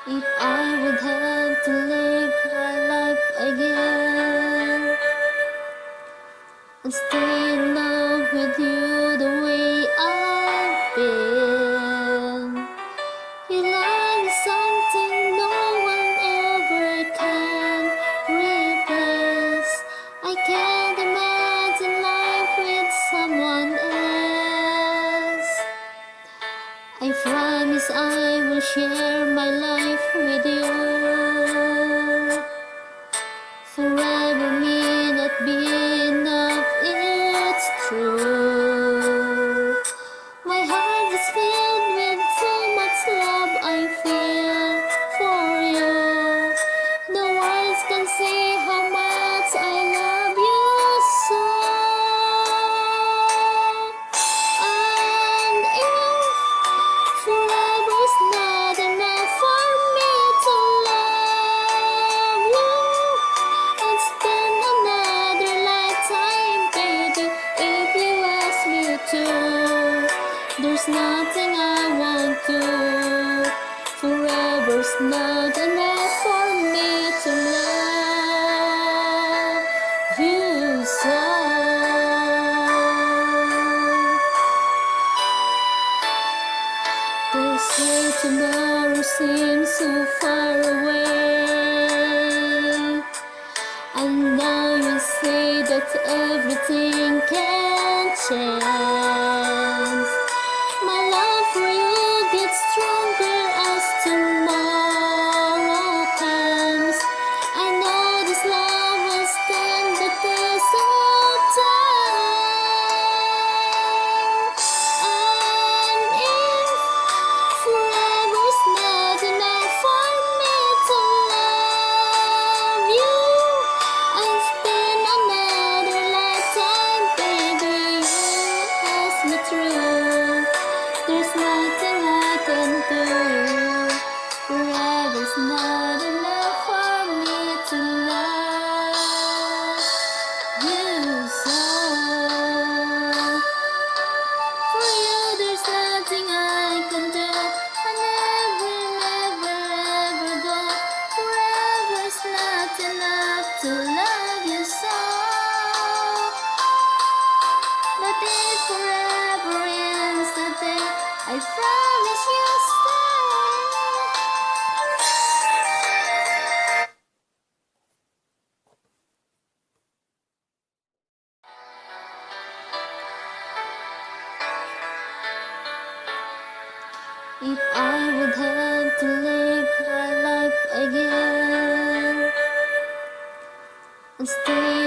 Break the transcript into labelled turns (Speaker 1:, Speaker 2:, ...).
Speaker 1: If I would have to live my life again and stay in love with you the way I've been, your love is something no one ever can replace. I can't imagine life with someone else. I promise I will share my life with you. Forever may not be enough, it's true. My heart is filled with so much love I feel for you. No words can say how much I love you so. And if forever's not enough for me to love you, I'd spend another lifetime, baby, if you ask me to. There's nothing I won't do. Forever's not enough for me to love you so. They say tomorrow seems so far away, and now you say that everything can change. My love for you gets stronger as tomorrow comes. I know this love will stand the test of time. And if forever's not enough for me to love you, I'll spend another lifetime, baby, you ask me through. There's nothing I can do. Forever's not enough for me to love you so. For you, there's nothing I can do. I never, never, ever go. Forever's not enough to love you so. But if forever ends the day, I promise you'll stay. If I would have to live my life again and stay